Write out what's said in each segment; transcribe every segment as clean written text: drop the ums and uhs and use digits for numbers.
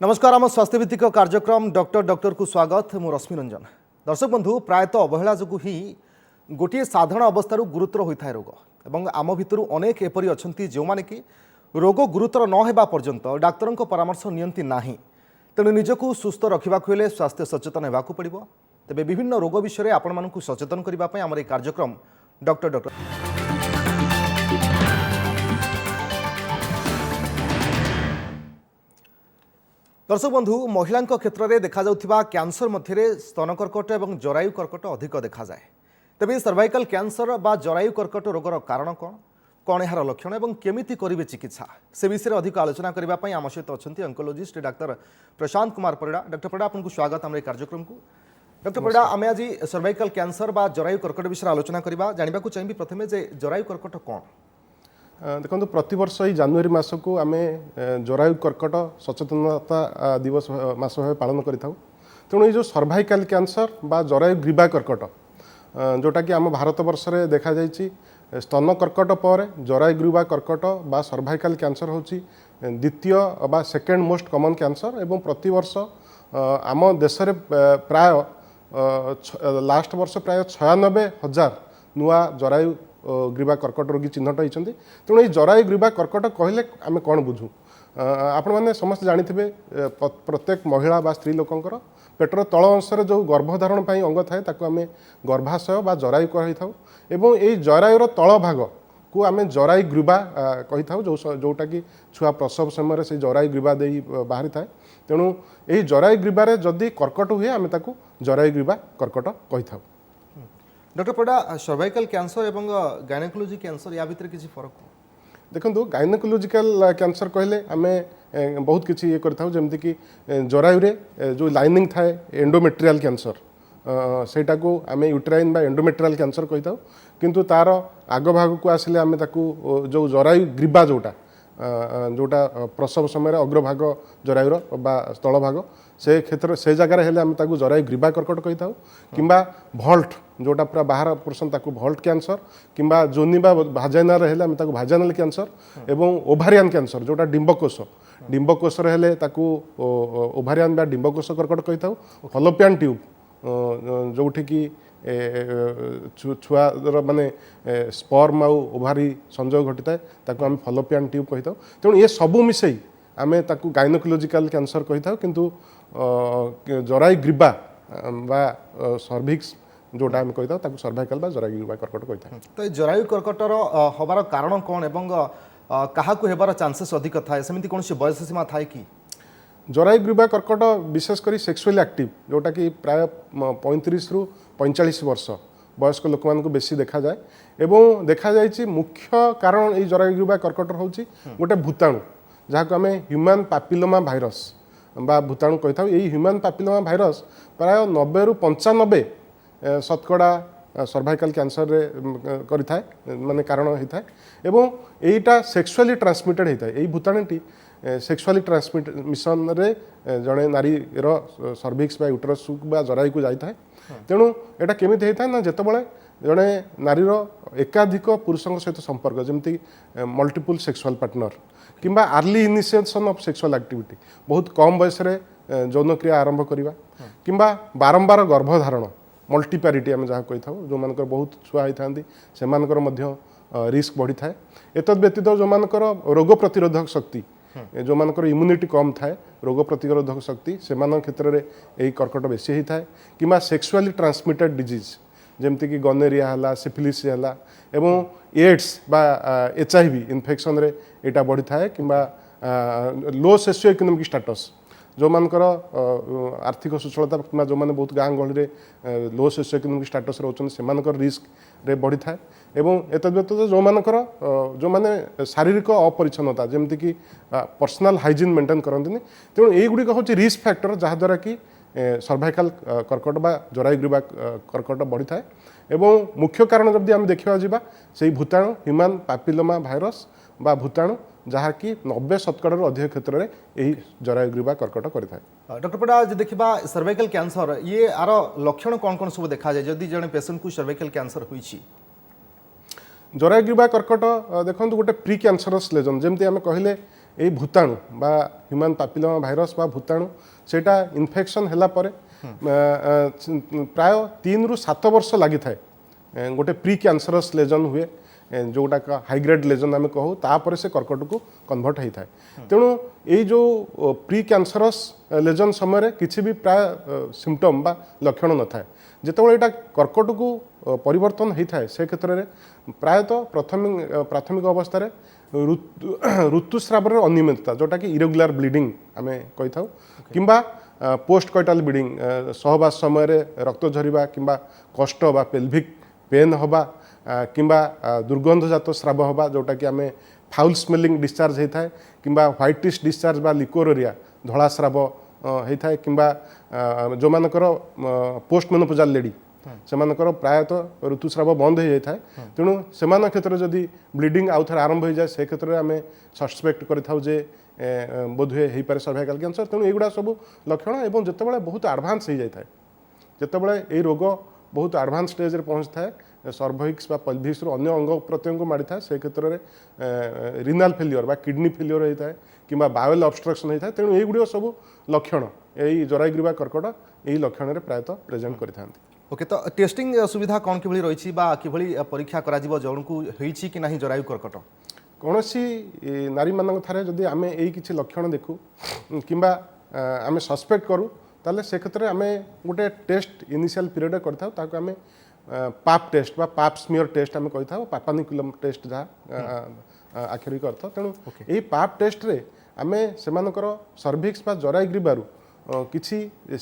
नमस्कार आम स्वास्थ्यभित्तिक कार्यक्रम डॉक्टर डॉक्टर को स्वागत मु रश्मि रंजन। दर्शक बंधु प्रायतः अवहेला जो ही गोटे साधारण अवस्था गुरुतर होता है रोग एवं आम भितर अनेक एपरी अच्छा जो मैंने कि रोग गुरुतर न होगा पर्यंत डाक्तर परामर्श नियंती नाही। तेणु निजक सुस्थ रखा हेले स्वास्थ्य सचेतन होगाक पड़ो। तेज विभिन्न रोग विषय आपण मानक सचेतन करने आम कार्यक्रम डॉक्टर डॉक्टर। दर्शक बंधु महिला क्षेत्र में देखा कैंसर मध्य स्तन कर्कट और जरायु कर्कट अधिक देखा जाए। तेज सर्वाइकल कैंसर बा जरायु कर्कट रोगर कारण कौन यार लक्षण और केमिति करेंगे चिकित्सा से विषय में अधिक आलोचना करने आम सहित अच्छा अंकोलोजिस्ट डाक्टर प्रशांत कुमार परिड़ा। डॉक्टर परिड़ा आपको स्वागत आम कार्यक्रम को। डॉक्टर परिड़ा आम आज सर्वाइकल कैंसर बा जरायु कर्कट विषय आलोचना करवा। जानवा चाहिए प्रथम जे जरायु कर्कट कौन देखो प्रतिवर्ष ये जनवरी मास को आम जरायु कर्कट सचेतनता दिवस मास भाव पालन करें। तेणु ये जो सर्वाइकल कैंसर बा जरायु ग्रीवा कर्कट जोटा कि आम भारत वर्ष में देखा जाइए स्तन कर्कट पर जरायु ग्रीवा कर्कट बा सर्वाइकल कैंसर हूँ द्वितीय बा सेकेंड मोस्ट कॉमन कैंसर एवं प्रतिवर्ष आम देश में प्राय लास्ट वर्ष प्राय 96,000 नुआ जरायु ग्रीवा कर्कट रोगी चिन्हट होती। तेणु ये जरायु ग्रीवा कर्कट कहले आम कौन बुझू आपण मैंने समस्त जानी प्रत्येक महिला बा स्त्री लोकंकर पेटर तल अंश जो गर्भधारण अंग थाए आम गर्भाशय बा जरायु कही था एवं यही जरायुर तल भाग को आम जरायु ग्रीवा कही था जोटा कि छुआ प्रसव समय से जरायु ग्रीवा दे बाहरी थाए। तेणु यही जरायु ग्रीवार जदि कर्कट हुए आम जरायु ग्रीवा कर्कट कही था। डॉक्टर परिड़ा सर्वाइकल कैंसर एवं गायनेकोलॉजी कैंसर या भीतर किसी फरक देखो गायनेकोलॉजिकल कैंसर कहले आम बहुत किसी ये करता जमती कि जरायुरे जो लाइनिंग थाए एंडोमेट्रियल कैंसर सेटा को आम यूट्राइन बा एंडोमेट्रियल कैंसर कही था किंतु तार आग भाग को आसिले आम जो जरायु ग्रीवा जोटा जोटा प्रसव समय अग्रभाग जरायुर बा स्थल भाग से क्षेत्र से जगार हेले आम जरायु ग्रीवा कर्कट कही था किंबा भल्ट जोटा पूरा बाहर पोर्सन ताकू भल्ट कैंसर किंबा जोनी बा भाजाइनार हेले आम भाजाइनाल कैंसर एवं ओभारियान कैंसर जोटा डिंबकोश डिंबकोश हेले ताकू ओभारियान बा डिंबकोश कर्कट कही था। फलोपियान ट्यूब जोठी की छुआर माने स्पर्म आउ ओभारी संजोग घटी था आम फलोपियान ट्यूब कही था। तेणु ये सबू मिसई आम गायनेकोलॉजिकल कैंसर कही था किंतु जरायु ग्रीवा बा सर्भिक्स जोटा आम कही था सर्वाइकल बा जरायु ग्रीवा कर्कट कही था। तो जरायु कर्कटर हबार कारण कौन एवं क्या हेबार चांसेस अधिक थाए सेमती कौन बयस सीमा थाए कि जरायु ग्रीवा कर्कट विशेषकर सेक्सुअली एक्टिव जोटा कि प्राय 35 रु 45 वर्ष वयस्क लोक मान बेसी देखा जाए एवं देखा जाए मुख्य कारण ये जरायु ग्रीवा कर्कट हूँ गोटे भूताणु जहाँ आम ह्यूमन पापिलोमा भाइरस बा भूताणु कही था। यही ह्यूमन पापिलोमा भाइरस प्राय 90 रु 95 शतकड़ा सर्वाइकल कैंसर करें माने कारण होता है एवं यहीटा सेक्सुअली ट्रांसमिटेड होता है। यही भूताणुटी सेक्सुअली ट्रांसमिशन रे जड़े नारी सर्विक्स बा यूटरस बा जरायु को जाता है। तेणु यहाँ केमी होता है ना जितेबाला जड़े नारीर एकाधिक पुरुषों सहित संपर्क जमती मल्टीपल सेक्सुअल पार्टनर किंबा early initiation of sexual activity बहुत कम बयस यौन क्रिया आरंभ करवा किंबा बारंबार गर्भधारण मल्टीपैरिटी आम जहाँ कही था जो मानकर बहुत छुआ होता से रिस्क बढ़ी थाए। एतद व्यतीत जो मानकर रोग प्रतिरोधक शक्ति जो मानकर इम्यूनिटी कम थाए रोग प्रतिरोधक शक्ति से क्षेत्र में यही कर्कट बेसी होता है किंबा सेक्सुअली ट्रांसमिटेड डिजीज जमती कि गनेरिया है सिफिलिस है एवं एड्स बा HIV इन्फेक्शन रे एटा बढ़ी थाए किंबा लो सोशियो इकोनॉमिक स्टेटस जो मानकर आर्थिक सुचलता कि जो मैंने बहुत गाँ गहली लो सोशियो इकोनॉमिक स्टेटस रोचन से रिस्क रे बढ़ी थाए एवं एतद व्यतीत जो मानकर जो माने शारीरिक अपरिच्छन्नता जमती कि पर्सनल हाइजीन मेंटेन करते तेणु युड़िक हूँ रिस्क फैक्टर जहाँद्वारा कि सर्वाइकल कर्कट बा जरायु ग्रीवा कर्कट बढ़ी थाए एवं मुख्य कारण जब आम देखा जावा से भूताणु ह्यूमन पापिलोमा भाइरस बा भूताणु जहाँकि 90 शतकड़ा अधिक क्षेत्र में यही जरायु ग्रीवा कर्कट करें। डॉक्टर परिड़ा देखा सर्वाइकल कैंसर ये आर लक्षण कौन कौन सब देखा जाए जदि जड़े पेशेंट को सर्वाइकल कैंसर होइछि जरायु ग्रीवा कर्कट देखो गोटे प्री कैंसरस लेजन जमती आम कहले এই ভূতাণু বা হ্যুমান পাপিলোমা ভাইরস বা ভূতাণু সেটা ইনফেকশন হেলা পরে প্রায় 3 ରୁ 7 ବର୍ଷ ଲାଗିଥାଏ गोटे प्री कैंसरस लेजन हुए जोटा हाईग्रेड लेजन आम कहू तापर से कर्कट को कन्वर्ट होता है तेणु ये जो प्री कैंसरस लेजन समय किसी भी प्राय सिम्पटम बा लक्षण न था जितेबाला यहाँ कर्कट को परिवर्तन होता है से क्षेत्र में प्रायतः प्राथमिक अवस्था ऋतुस्राव अनियमितता जोटा कि इरेगुलर ब्लीडिंग आम कही था किंबा पोस्ट कॉइटल ब्लीडिंग सहवास समय रक्त झरिबा किंबा कष्ट बा पेल्विक पेन हवा किंबा दुर्गंधजात स्राव हवा जोटा कि आम फाउल स्मेलिंग डिस्चार्ज होता है किंबा व्हाइटिश डिस्चार्ज बा लिकोरिया धला स्राव होता है किंबा जो मानकर पोस्ट मेनोपोजाल लेडी से प्रायतः ऋतुस्राव बंद हो जाता है तेणु से क्षेत्र जदि ब्लीडिंग आउ थे आरंभ हो जाए से क्षेत्र में आम सस्पेक्ट करें बोधहुए हो पारे सर्वाइकल कैंसर तेणु युवा सब लक्षण और जितेबाला बहुत एडवांस हो जाए जितेबाला ये रोग बहुत एडवांस स्टेज रे पहुँच थाए सर्वाइक्स बा पेल्विक्स अन्य अंग प्रत्यंग मारी था से क्षेत्र में रिनाल फेलियर बा किडनी फेलियर होता है किंबा बावेल ऑब्स्ट्रक्शन होता है तेणु ये सब लक्षण यही जरायुग्रीवा कर्कट यही लक्षण में प्रायतः प्रेजेंट करते ओके तो टेस्टिंग सुविधा कौन कि रही परीक्षा करा जौन को होइछि कि नहीं जरायु कर्कट कौन सी नारी मान थारे जदि आम यही किसी लक्षण देखू किंबा आम सस्पेक्ट करूँ ताले से क्षेत्र में आम गोटे टेस्ट इनिशियल पीरियड करता आम पाप टेस्ट बा पाप स्मियर टेस्ट आम कही था पापानिकुलम टेस्ट जहाँ आखिरी करता तेणु यही पाप टेस्ट रे आम से सर्भिक्स बा जरायुग्रीवारु किसी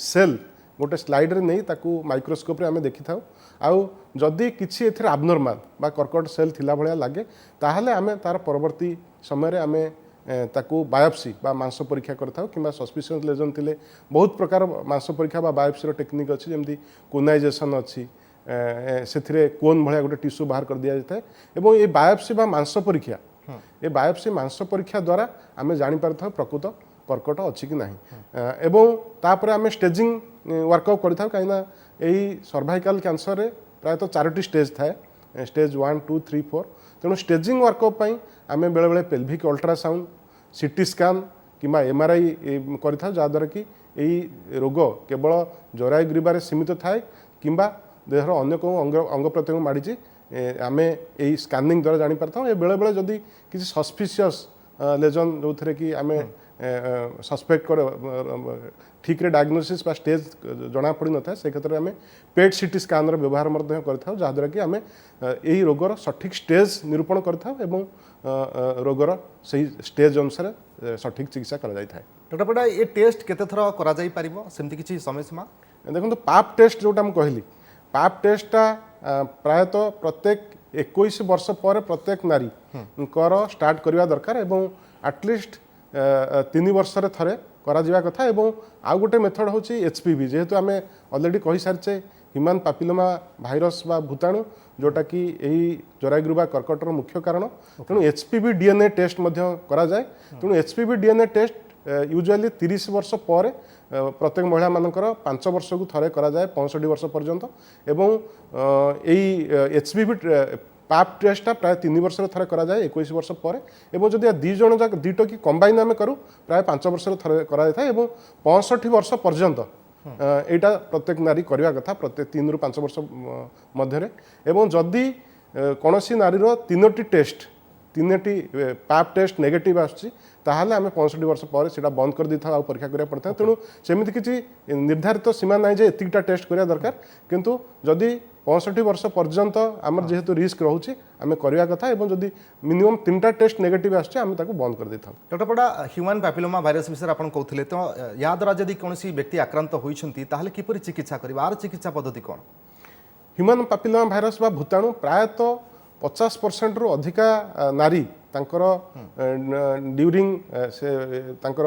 सेल गोटे स्लाइड रे नहीं ताकू माइक्रोस्कोप रे आम देखी था आउ जदि किसी एथिरे आबनॉर्मल बा कर्कट सेल थिला भलिया लागे ताहले आम तार परवर्ती समय आम ताकू बायोप्सी बा मांस परीक्षा करता कि सस्पिशियस लेजन थिले बहुत प्रकार मांस परीक्षा बा बायोप्सी टेक्निक अच्छी जमी कोनाइजेसन अच्छी से कोन भाया गोटे टिश्यू बाहर कर दिया जाता है और ये बायोप्सी बा मांस परीक्षा ये बायोप्सी मांस परीक्षा द्वारा आम जापर प्रकृत कर्कट अच्छी कि नहीं एवं तापर आम स्टेजिंग वर्कआउट करता कहीं यही सर्वाइकल कैंसर रे प्रायतः 4टी स्टेज थाए स्टेज 1 2 3 4 तेणु स्टेजिंग वर्कआउट आम बेले बेले पेल्विक अल्ट्रासाउंड सीटी स्कान किंबा एमआरआई करता जहाँद्वारा कि यही रोग केवल जरायुग्रीवा सीमित थाए किंबा देहर अन्य कौ अंग प्रत्यंग माड़ी आम यही स्कानिंग द्वारा जापर था बेले बेले जदि किसी सस्पिशियस लेजन जो थे कि आम सस्पेक्ट कर ठीक रे डायग्नोसिस बा स्टेज जना पड़ी न था से क्षेत्र में आम पेट सीटी स्कान व्यवहार करता जहाँद्वारा कि आम यही रोगर सठिक स्टेज निरूपण करता रोगर सही स्टेज अनुसार सठिक चिकित्सा करा जाय थाए। डॉक्टर पड़ा ये टेस्ट केते थरा करा जाय परिबो सेमति किछि समय सीमा देखो पाप टेस्ट जोटा हम कहली पाप टेस्टा प्रायतः प्रत्येक 21 वर्ष पर प्रत्येक नारी स्टार्ट करवा दरकार एवं एटलिस्ट 3 वर्ष थे करा कथा एवं आउ गोटे मेथड हूँ एचपीवी जेहेतु आम अलरेडी कही सारी ह्यूमन पापिलोमा भाइरस बा भूताणु जोटा कि यही जरायुग्रीवा कर्कटर मुख्य कारण तेणु एचपीवी डीएनए टेस्ट करा जाए तेणु एचपीवी डीएनए टेस्ट यूजुअली 30 वर्ष पर प्रत्येक महिला मानकर 5 वर्ष को थे करा जाए 65 वर्ष पर्यंत एवं यही एचपीवी पाप टेस्टा प्राय 3 वर्ष थे करा जाए 21 वर्ष पर एवं जदि दीज जाक दीट की कंबाइन आम करूँ प्राय 5 वर्ष थे करा जाए एवं 65 वर्ष पर्यंत यहाँ प्रत्येक नारी करवा कथा प्रत्येक 3 ରୁ 5 वर्ष मध्य एवं जदि कौन सी नारीर 3टी टेस्ट 3टी पाप टेस्ट नेगेटिव आसुची ताहले आम 65 वर्ष पर सीटा बंद कर दी था परीक्षा करा पड़ता है तेणु सेमती किसी निर्धारित सीमा ना जे एतिकटा टेस्ट करा दरकार किंतु जदि 65 वर्ष पर्यंत आमर जेहेतु रिस्क रोचे आम करवा कथा एवं जदि मिनिमम 3टा टेस्ट नेगेटिव आसुची आम ताको बंद कर देता। डॉक्टर पड़ा ह्यूमन पैपिलोमा भाइरस विषय आप कहते तो या द्वारा जदि कौन व्यक्ति आक्रांत होती ताहले किपरि चिकित्सा करिबा आर चिकित्सा पद्धति कौन ह्यूमन पैपिलोमा भाइरस बा भूताणु प्रायतः 50% रु अधिका नारी तांकर ड्यूरिंग से तांकर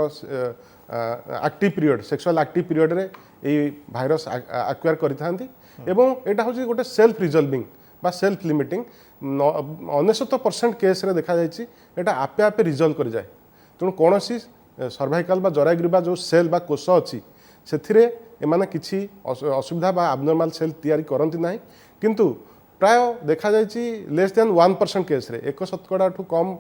active period sexual active period रे ये भाइरस आक्वायर करिथांती एवं एटा होची गोटे सेल्फ रिजल्विंग बा सेल्फ लिमिटिंग 99% केस रे देखा जायछि एटा आपे आपे रिजल्व कर जाए तेणु कौन सी सर्वाइकल बा जरायुग्रीवा जो सेल बा कोष अच्छी से एमाने किछि असुविधा बा आबनॉर्मल सेल तैयारी करंती नाही किंतु प्राय देखा जायछि लेस देन 1% केस रे 1% ठू कम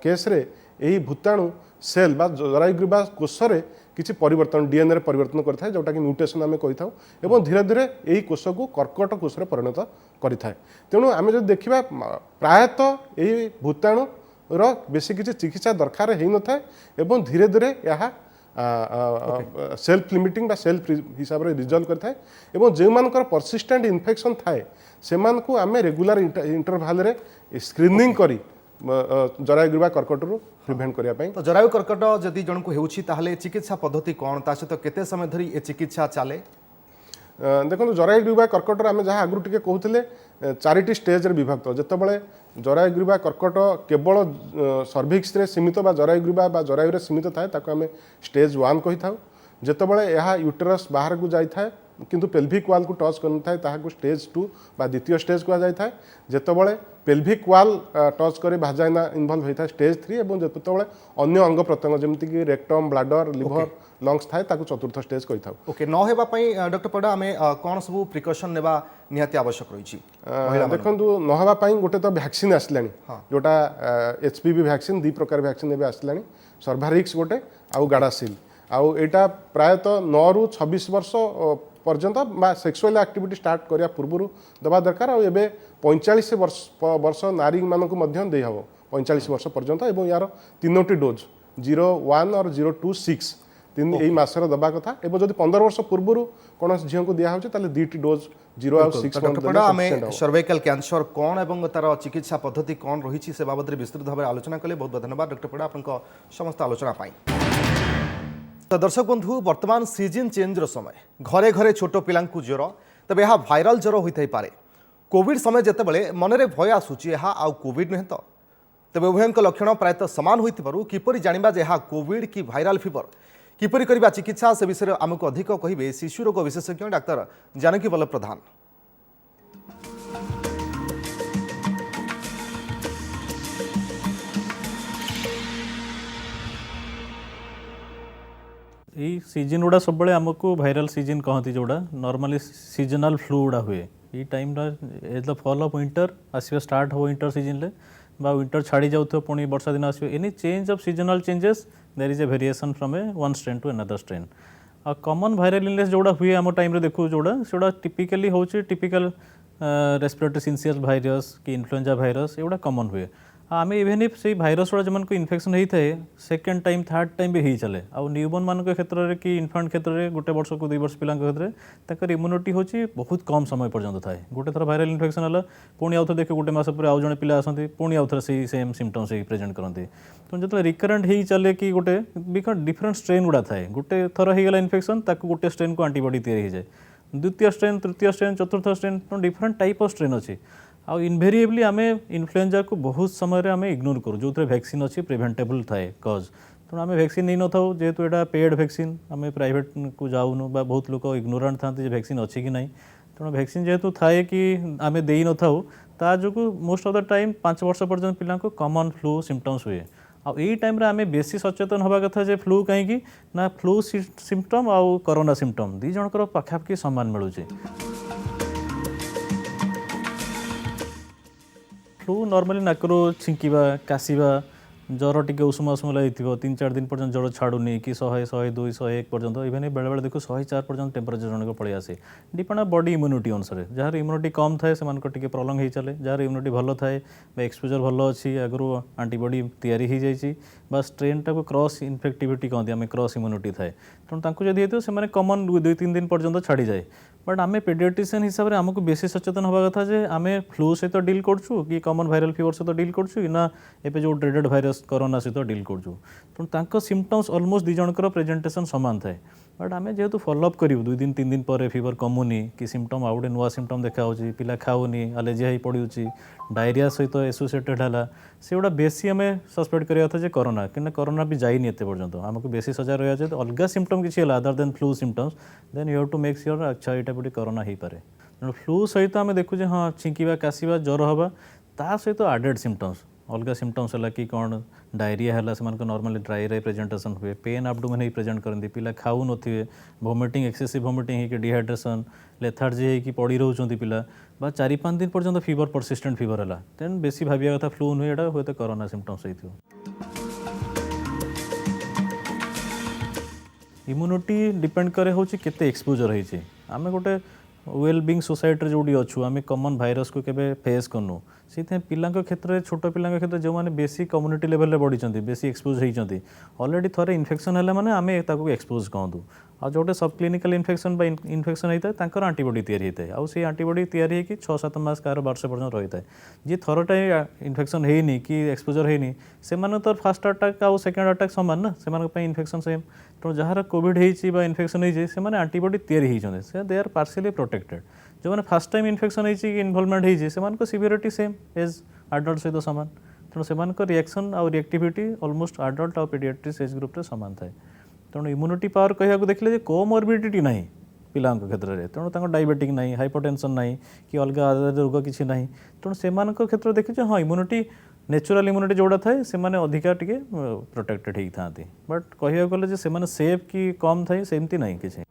केस रे यही भूताणु सेल बा जरायुग्रीवा कोषरे किसी परिवर्तन डीएनए परिवर्तन करता है जोटा कि म्यूटेशन आम कही था और धीरे धीरे यही कोष को कर्कट कोष परिणत करें। तेणु आम जो देखा प्रायतः यही भूताणु बेसी किसी चिकित्सा दरकार हो न था धीरे धीरे यह सेल्फ लिमिटिंग बा सेल्फ हिसाब से रिजल्व करता है जो मानकर परसिस्टेंट इन्फेक्शन थाए से आम रेगुलर इंटरभाल रे स्क्रीनिंग करी जरायुग्रीवा कर्कट रू प्रिभेंट करने। तो जरायु कर्कट जदि जन को होउछि ताहले चिकित्सा पद्धति कौन ता सहित केते समय धरी ए चिकित्सा चले? देखो जरायुग्रीवा कर्कट आम जहाँ आगु टे कहते 4टी स्टेज विभक्त जितेबाला जरायुग्रीवा कर्कट केवल सर्भिक्स रे सीमित बा जरायुग्रीवा बा जरायु सीमित थाए ताको आम स्टेज 1 कही था। जितेबाला यह यूटेरस बाहर को जाई थाए किंतु पेल्विक वाल को टच कर था ताकू स्टेज 2 बा द्वितीय स्टेज कह जाए। जितेबाला पेल्विक वाल टच करे भाजाइना इनवल्व होता है स्टेज 3 और जितेबाला अन्य अंग प्रत्यंग जमीक रेक्टम ब्लाडर लिभर लंग्स थाए ताकू चतुर्थ स्टेज कही था। ओके न हेबा पई डॉक्टर पड़ा आम कौन सब प्रिकॉशन नेबा निहाती आवश्यक रही? देखो न हेबा पई गोटे तो वैक्सीन आसलानी जोटा एचपीवी वैक्सीन 2 प्रकार वैक्सीन एबे आसलानी सर्वारिक्स गोटे आउ गाडासिल आउ एटा प्रायतः 9 ରୁ 26 वर्ष पर्यंत बा सेक्सुअल एक्टिविटी स्टार्ट करिया पूर्व दबा दरकार और एबे 45 वर्ष नारी मानक मध्य दे हबो 45 वर्ष पर्यंत एवं यार 3टी डोज 01 और 026 तीन यही मासर दबा कथा एवं जदि 15 वर्ष पूर्व कौन झील को दिया होचे ताले 2टी डोज 0 और 6 आम सर्वाइकल कैंसर कौन एवं तार चिकित्सा पद्धति कौन रही से बाबद विस्तृत भाव में आलोचना कले। बहुत बहुत धन्यवाद डॉक्टर पड़ा आपन समस्त आलोचना पाई। तो दर्शक बंधु वर्तमान सीजन चेंज समय घरे घरे छोट पिला ज्वर तबे यह भाइराल ज्वर होता ही पारे। कोविड समय जितेबाला मनरे भय आसूची आउ कोविड नुहे तो तेज उभयों लक्षण प्रायतः सामान हो किपरि जानिबा जे यह कोविड कि भाइराल फीवर किपरि करिबा चिकित्सा से विषय में आमको अधिक कहिबे शिशु रोग विशेषज्ञ डाक्तर जानकी बल्लभ प्रधान। यही सीजन गुड़ा सब आमको भाइराल सीजन कहती जोड़ा नॉर्मली सीजनल फ्लू गुड़ा हुए ये time as the fall of winter आसवा स्टार्ट हो विंटर सीजन ले बा विंटर छाड़ी जाऊ पुणी वर्षा दिन आसो any change of seasonal changes there is a variation from a one strain to another strain. आ कॉमन भाइराल इलनेस जोड़ा हुए आम टाइम देखू जोड़ा से टिपिकली हूँ टिपिकल रेस्पिरेटरी सिंसियर भाइरस कि इन्फ्लुएंजा भाइरस एगुड़ा कॉमन हुए आम इभेन इफ से भाइरस गुड़ा जो इन्फेक्शन होता है सेकेंड टाइम थर्ड टाइम भी हो चले आ न्यूबॉर्न मान क्षेत्र में कि इन्फेंट क्षेत्र में गोटे वर्ष को 2 वर्ष पिला क्षेत्र में इम्यूनिटी हूँ बहुत कम समय पर्यंत थाए गोटे थर भाइराल इन्फेक्शन है पुणी आउ थे देखे गोटे मस पर आउ जड़े पिला आसती पुणी आउ थे से सेम सिम्पटम्स प्रेजेंट करते तो जो रिकरेंट हो चले कि गोटे डिफरेंट स्ट्रेन गुड़ा थाए गोटे थर होगा इन्फेक्शन ताकू गोटे स्ट्रेन को आंटीबॉडी तैयारी हो जाए द्वितीय स्ट्रेन तृतीय स्ट्रेन चतुर्थ strain different type of strain अच्छी आउ इनभेरिएबली आम इन्फ्लुएंजा को बहुत समय आम इग्नोर करूँ जो वैक्सीन अच्छी प्रिभेंटेबल थाए कज तेणु आम वैक्सीन नहीं नौ जेहेतु यहाँ पेड वैक्सीन आम प्राइवेट को जाऊनु बहुत लोग इग्नोरांट था वैक्सीन अच्छी कि नहीं तेणु वैक्सीन जेहेतु थाए कि आम दे न था ता जो मोस्ट ऑफ द टाइम 5 वर्ष पर्यंत पिला कॉमन फ्लू सिम्पटम्स हुए आउ यही टाइम आम बेसी सचेतन हवा कथा जे फ्लू कहीं ना फ्लू सिम्पटम आउ कोरोना सिम्पटम दी जनकर पाखापाखि समान मिलूँ। फ्लू नॉर्मली नाकरू छिंकिबा काशिबा ज्वर टी उषुम उषुम लगे 3-4 दिन पर्यंत ज्वर छाड़ूनी कि 100, 102, 101 पर्यंत इवेन बेले बेले देखो 104 पर्यंत टेम्परेचर जन को पलि आसे डिपेंड बॉडी इम्यूनिटी अनुसार जार इम्यूनिटी कम थाए से प्रॉलंग हो चले जार इम्यूनिटी भल थाए एक्सपोजर भल अच्छी आगु आंटीबॉडी तैयारी हो जाए बा स्ट्रेन टाक क्रॉस इन्फेक्टिविटी कहते हैं क्रॉस इम्यूनिटी थाए तेणु जदि होती है कमन 2-3 दिन पर्यंत छाड़ी जाए बट आम पेडियाट्रिशियन हिसाब से आमको बेसी सचेतन हवा कथा जे आम फ्लू सहित डील करछु कि कॉमन भाइराल फीवर सहित डील करछु ना एबे जो ड्रेडेड भाइरस कोरोना सहित डील करछु तेणु तांको सिम्पटम्स ऑलमोस्ट 2 जनकर प्रेजेंटेशन समान थाए बट आम जेहेतु फॉलोअप करूँ 2 दिन 3 दिन पर फीवर कमुनी कि सिम्पटम आउ गोटे नुआ सिम्पटम देखा पिला खाऊनी आलेर्जी हो पड़ू डायरिया सहित एसोसिएटेड है से गुड़ा बेसी आम सस्पेक्ट करा था कोरोना कि कोरोना भी जाइनी एत पर्यंत आमको बेसी सजा रहा है अलग सिम्पटम किसी है other than flu symptoms then you have to make sure अच्छा यहाँ गोटे कोरोना हो पाए तेणु फ्लू सहित आम देखुचे हाँ छिंकिबा काशिबा ज्वर हवा ता सहित आडेड सिम्पटम्स अलग सिम्पटम्स है कि कौन डायरिया है से नॉर्मली ड्राई रे प्रेजेंटेशन हुए पेन एब्डोमेन ही प्रेजेंट करती पिला खाऊ नथिबे वोमिटिंग एक्सेसिव वोमिटिंग हो डिहाइड्रेशन लेथार्जी हो पड़ी रोचंती पिला बा 4-5 दिन पर्यंत फीवर परसिस्टेंट फीवर है तेणु बेसी भाविया कथा फ्लू नुहे हूँ तो कोरोना सिम्पटम्स होइथिबो। इम्यूनिटी डिपेंड करे होची केते एक्सपोजर होईचे आमे गोटे वेल बीइंग सोसाइटी जोड़ी अच्छु आम कमन भाइरस को केबे फेस करनु से पिला क्षेत्र में छोट पिला क्षेत्र जो मैंने बेसी कम्युनिटी लेवल रे बढ़ी बेसी एक्सपोज होती ऑलरेडी थरे इन्फेक्शन है माने आम एक्सपोज कहूँ आ जो सब क्लिनिकल इन्फेक्शन इन्फेक्शन होता है आंटीबॉडी तैयारी होता है आउ से आंटीबॉडी तैयारी होकर 6-7 मास कार वर्ष पर्यटन रही है जी थरटा इन्फेक्शन होनी कि एक्सपोजर होनी से तो फास्ट अटैक आउ सेकेंड अटैक सामान ना से इन्फेक्शन सेम तो जहाँ कोविड हो इन्फेक्शन होती आंटीबॉडी तैयारी होते दे आर पार्शियली प्रोटेक्टेड जो मैंने फास्ट टाइम इन्फेक्शन होती इनवॉल्वमेंट होती सिवियरिटी सेम एज आडल्ट सहित सामान तेणु से रिएक्शन आउ रिएक्टिविटी ऑलमोस्ट आडल्ट और पीडियाट्रिक्स एज ग्रुप सामान थाए तेणु इम्यूनिटी पावर कह देखिले कोमोर्बिडिटी ना पिला क्षेत्र में तेणु डायबिटिक ना हाइपरटेंशन ना कि अलग रोग किसी ना तेणु से क्षेत्र देखिए हाँ इम्यूनिटी नेचुरल इम्यूनिटी जोड़ा थाए से अधिका टे प्रोटेक्टेड होता था बट कह गले से सेफ कि कम थाए सेमती ना किसी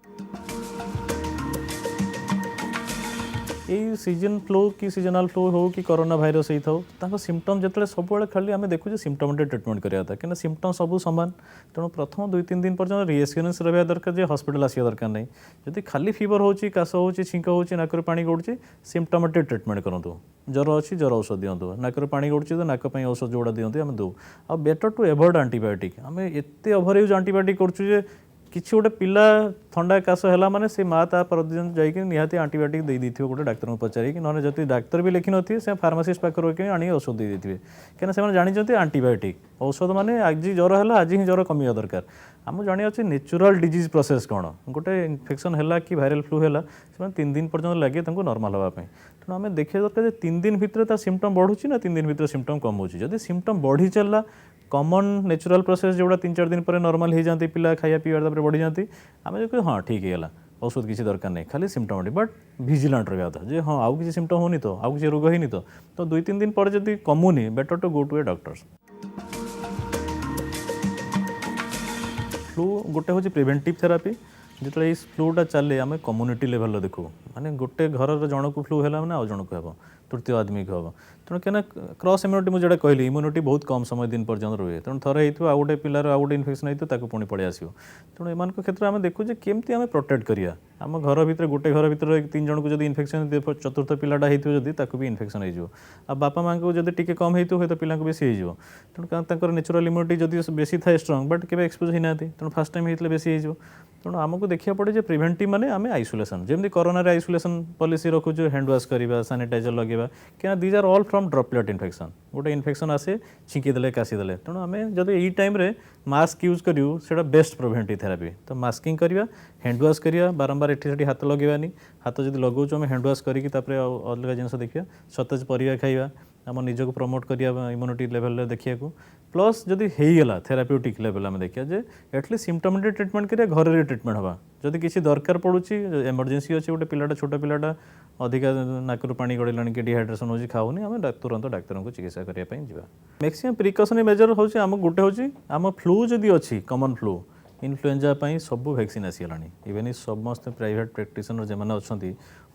यही सीजन फ्लू कि सीजनल फ्लू हो कि कोरोना भाइरस होता है सिम्पटम जो सब खाली आम देखुचे सिम्पटम ट्रिटमेंट करा था कि सिम्पटम सब सामान तेणु प्रथम 2-3 दिन पर्यटन रिएश्योरेंस रहा दरकार जो हॉस्पिटल आसा दरकार नहीं जदि खाली फीवर हो काश हो छींक हो नाक पानी गड़ुची सिम्पटमेटिक ट्रिटमेंट करूँ ज्वर अच्छी ज्वर औषध दिंतु नाक पानी गड़ुची तो नाक औषध जोड़ा दिंतु आम दो आ बेटर टू एवॉइड आंटीबायोटिक आम एत ओभर यूज आंटीबायोटिक करुँ किसी गोटे पिला थंडा काश है माने से माँ ता प्रतिदिन जाकि निहाती आंटीबायोटिक दे देथिबे गोटे डाक्तर को पचारि कि नने जति डाक्तर भी लिखि नथि से फार्मासिस्ट पाखर कि आनी औषध दे देथिबे केना से जानी आंटीबायोटिक औषध माने आज ज्वर है आज ही ज्वर कमिया दरकार आम जानी अच्छे नेचुरल डिजीज प्रोसेस कौन गोटे इन्फेक्शन है कि भाइरल फ्लू है से 3 दिन पर्यटन लगे नॉर्मल हाँपी तेणु आम देखिए दरकार 3 दिन भितर सिम्पटम बढ़ुची ना 3 दिन भितर सिम्पटम कम होची जदि सिम्पटम बढ़ी चलला कॉमन नेचुरल प्रोसेस जोड़ा 3-4 दिन पर नॉर्मल हो जाती पिला खाया पीवा बढ़ी जाती आम जो हाँ ठीक है औषध किसी दरकार नहीं खाली सिम्पटम बट भिजिलांट रहा था जे हाँ आउ किसी सिम्पटम होनी तो आउ किसी रोग होनी तो 2-3 दिन पर जब कमुनी better to go to a doctor's flu गोटे हूँ प्रिवेंटिव थेरापी जो ये फ्लूटा चले आम कम्युनिटी लेवल देखू माने गोटे घर जन को फ्लू है मैंने आउ जन को हम तृतीय आदमी को हम तेणु क्या क्रॉस इम्यूनिटी मुझे कहली इम्यूनिटी बहुत कम समय दिन पर्यटन रुए तेणु थरे हो आउ गोटे पिलार आउ गोटे इन्फेक्शन होता पुणी पड़े आसो तेणु एम क्षेत्र में देखू केमती आम प्रोटेक्ट करिया आम घर भितर गोटे घर भितर 3 जन को जब इन्फेक्शन चतुर्थ पिलाटा होती भी इन्फेक्शन हो बापा माँ को जब टी कम हो तो पिला बेसी हो तेणु नेचुरल इम्यूनिटी जब बेसी थाए स्ट्रंग बट के एक्सपोज होना तेणु फास्ट टाइम होता बेसी हो तेणु आमको देखा पड़े जो प्रिवेंटिव माने आम आइसोलेसन जमी कोरोना आइसोलेसन पॉलिसी रखुचु हैंड वाश करवा सैनिटाइजर लगेगा क्या these are all from droplet infection गोटे इन्फेक्शन आसे छिंकीदे काशीदे तेणु आम जब यही टाइम मास्क यूज करूँ से बेस्ट प्रिवेंटिव थेरापी तो मास्किंग करवा हैंड वाश करवा बारंबार एटी हाथ लगेबानी हाथ जब लगाऊँ आम हैंड वाश करके अलग जिन देखा सतेज परिवा खाଇବା आम निजक प्रमोट करिया इम्यूनिटी लेवल देखा प्लस जदि होगला थेराप्यूटिक लेवल आम देखा जे एटलिस्ट सिम्पटमेटिक ट्रिटमेंट करिया घर ट्रिटमेंट हवा जदि किसी दरकार पड़ुची एमरजेंसी अच्छे गोटे पिलाटा छोट पिलाटा अधिका नाक पानी गड़ानी कि डिहाइड्रेशन हो खाऊनी आम तुरंत डाक्तर को चिकित्सा करने जा मैक्सिमम प्रिकसनरी मेजर हूँ आम गोटे हूँ आम फ्लू जदि अच्छी कमन फ्लू इन्फ्लुएंजा सब वैक्सीन आसीगला इवेन समस्त प्राइवेट प्रैक्टिशनर जो मैंने अच्छा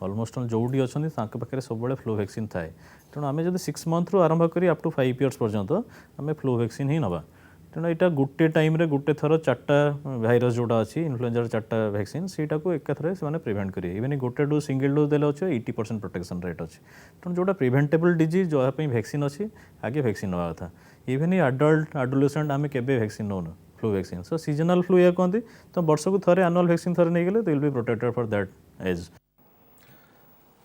अलमोस्ट जोड़ी अच्छा पाखे सब फ्लू वैक्सीन थाए तेणु आम जब 6 मंथ रू आरंभ करी अप टू 5 इयर्स पर्यंत आम फ्लू वैक्सीन ही नवा तेणु यहाँ गोटे टाइम गोटे थर 4टा भाइरस जोड़ा अच्छी इन्फ्लुएंजार 4टा वैक्सीन सीटा को एकाथरे से प्रिवेंट करेंगे इवेन गोटे डोज सिंगल डोज देले अच्छे 80% प्रोटेक्शन रेट अच्छी तेणु जोटा प्रिवेंटेबल डिजीज जहाँपाई वैक्सीन अच्छी आगे वैक्सीन नवा था इवेन आडल्ट आडोलेसेंट आम केबे वैक्सीन नौनु flu vaccine so seasonal flu या कहते तो वर्ष को थरे एनुअल वैक्सीन थरे नहीं गले they will be protected for that age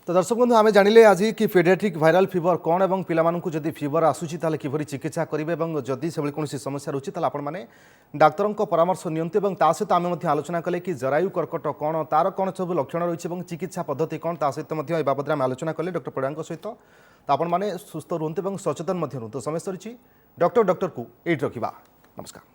तो दर्शक बंधु आम जानिले आज कि पीडियाट्रिक भाइराल फीवर कौन और पिलामानंकु जदि फीवर आसूची ताले किपरि चिकित्सा करेंगे और जदि से कौन समस्या रही है आपण मैंने डाक्तर परामर्श नियंतु और ता सहित आम आलोचना कले कि जरायु कर्कट कौन तार कौन सब लक्षण रही है चिकित्सा पद्धति कौन ता सहित ए बाबद आम आलोचना कले डॉक्टर परिड़ा सहित तो आपण मैंने सुस्थ रुहतु और सचेतन रुहतु समय सरी डॉक्टर को ये रखा नमस्कार।